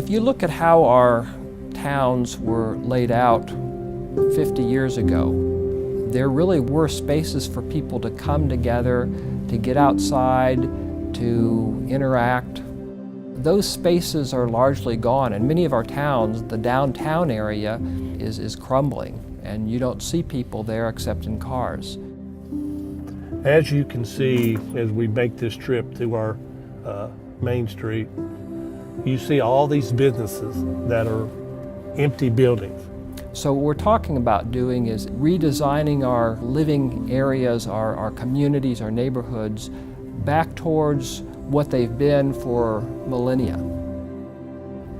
If you look at how our towns were laid out 50 years ago, there really were spaces for people to come together, to get outside, to interact. Those spaces are largely gone. In many of our towns, the downtown area is crumbling, and you don't see people there except in cars. As you can see, as we make this trip through our Main Street, you see all these businesses that are empty buildings. So what we're talking about doing is redesigning our living areas, our communities, our neighborhoods, back towards what they've been for millennia.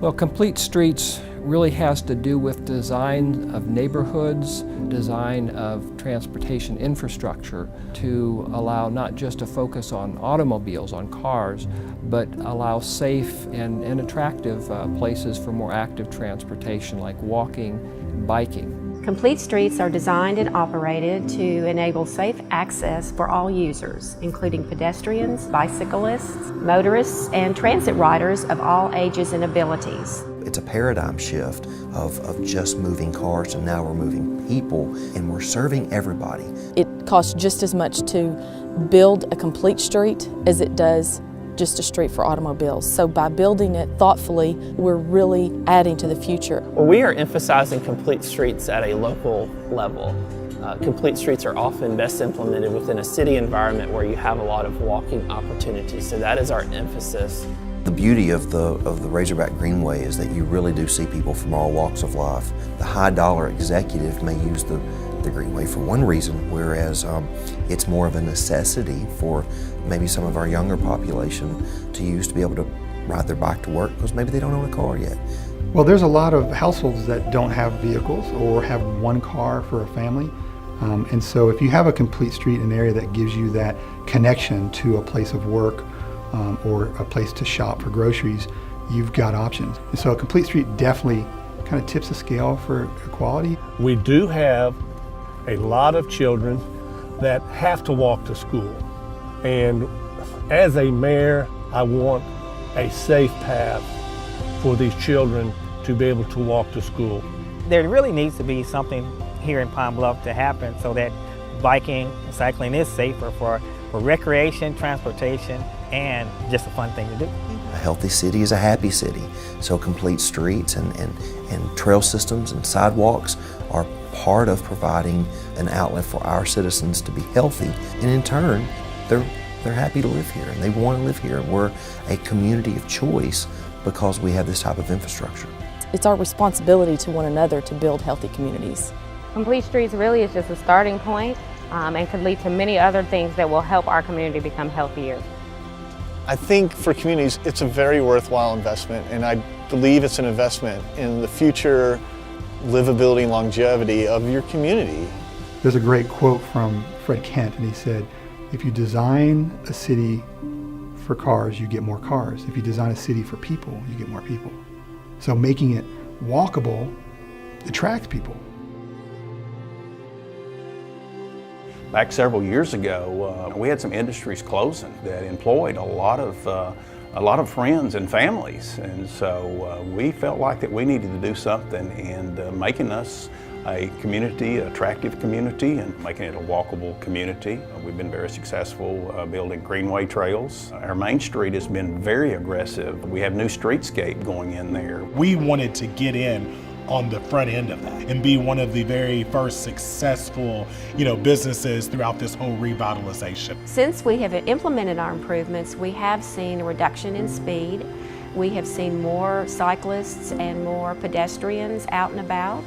Well, Complete Streets really has to do with design of neighborhoods, design of transportation infrastructure to allow not just a focus on automobiles, on cars, but allow safe and attractive places for more active transportation like walking, biking. Complete Streets are designed and operated to enable safe access for all users, including pedestrians, bicyclists, motorists, and transit riders of all ages and abilities. It's a paradigm shift of just moving cars, and now we're moving people, and we're serving everybody. It costs just as much to build a complete street as it does just a street for automobiles. So by building it thoughtfully, we're really adding to the future. Well, we are emphasizing complete streets at a local level. Complete streets are often best implemented within a city environment where you have a lot of walking opportunities. So that is our emphasis. The beauty of the Razorback Greenway is that you really do see people from all walks of life. The high dollar executive may use the Greenway for one reason, whereas it's more of a necessity for maybe some of our younger population to use to be able to ride their bike to work because maybe they don't own a car yet. Well, there's a lot of households that don't have vehicles or have one car for a family. And so if you have a complete street in an area that gives you that connection to a place of work or a place to shop for groceries, you've got options. And so a complete street definitely kind of tips the scale for equality. We do have a lot of children that have to walk to school. And as a mayor, I want a safe path for these children to be able to walk to school. There really needs to be something here in Pine Bluff to happen so that biking and cycling is safer for recreation, transportation, and just a fun thing to do. A healthy city is a happy city. So complete streets and trail systems and sidewalks are part of providing an outlet for our citizens to be healthy. And in turn, they're happy to live here and they want to live here. We're a community of choice because we have this type of infrastructure. It's our responsibility to one another to build healthy communities. Complete Streets really is just a starting point and could lead to many other things that will help our community become healthier. I think for communities, it's a very worthwhile investment, and I believe it's an investment in the future livability and longevity of your community. There's a great quote from Fred Kent, and he said, if you design a city for cars, you get more cars. If you design a city for people, you get more people. So making it walkable attracts people. Back several years ago, we had some industries closing that employed a lot of friends and families, and so we felt like that we needed to do something, and making us a community, attractive community, and making it a walkable community. We've been very successful building greenway trails. Our Main Street has been very aggressive. We have new streetscape going in there. We wanted to get in on the front end of that and be one of the very first successful, businesses throughout this whole revitalization. Since we have implemented our improvements, we have seen a reduction in speed. We have seen more cyclists and more pedestrians out and about.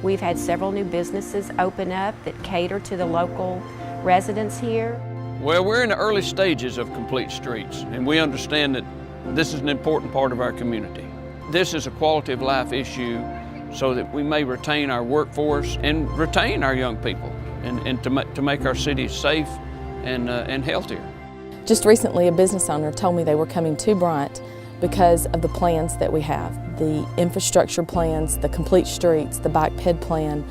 We've had several new businesses open up that cater to the local residents here. Well, we're in the early stages of Complete Streets, and we understand that this is an important part of our community. This is a quality of life issue so that we may retain our workforce and retain our young people and to make our cities safe and healthier. Just recently, a business owner told me they were coming to Bryant because of the plans that we have. The infrastructure plans, the complete streets, the bike ped plan,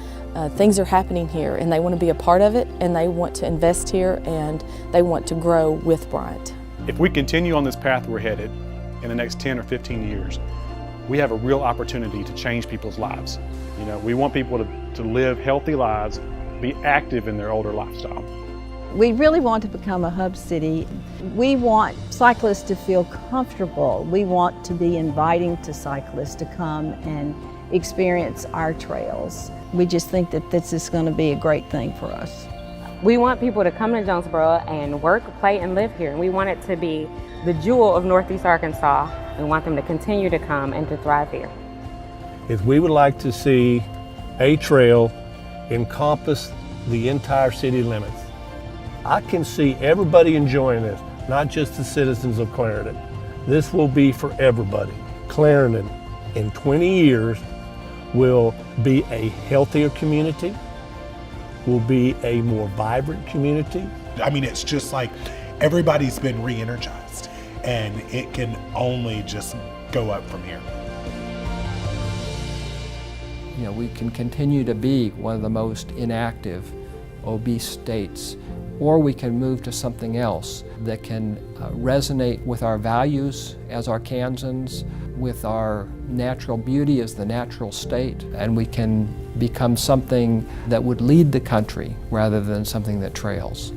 things are happening here and they want to be a part of it and they want to invest here and they want to grow with Bryant. If we continue on this path we're headed in the next 10 or 15 years, we have a real opportunity to change people's lives. You know, we want people to live healthy lives, be active in their older lifestyle. We really want to become a hub city. We want cyclists to feel comfortable. We want to be inviting to cyclists to come and experience our trails. We just think that this is going to be a great thing for us. We want people to come to Jonesboro and work, play, and live here. We want it to be the jewel of Northeast Arkansas. We want them to continue to come and to thrive here. Is we would like to see a trail encompass the entire city limits. I can see everybody enjoying this, not just the citizens of Clarendon. This will be for everybody. Clarendon, in 20 years, will be a healthier community, will be a more vibrant community. I mean, it's just like everybody's been re-energized, and it can only just go up from here. You know, we can continue to be one of the most inactive, obese states, or we can move to something else that can resonate with our values as Arkansans, with our natural beauty as the natural state, and we can become something that would lead the country rather than something that trails.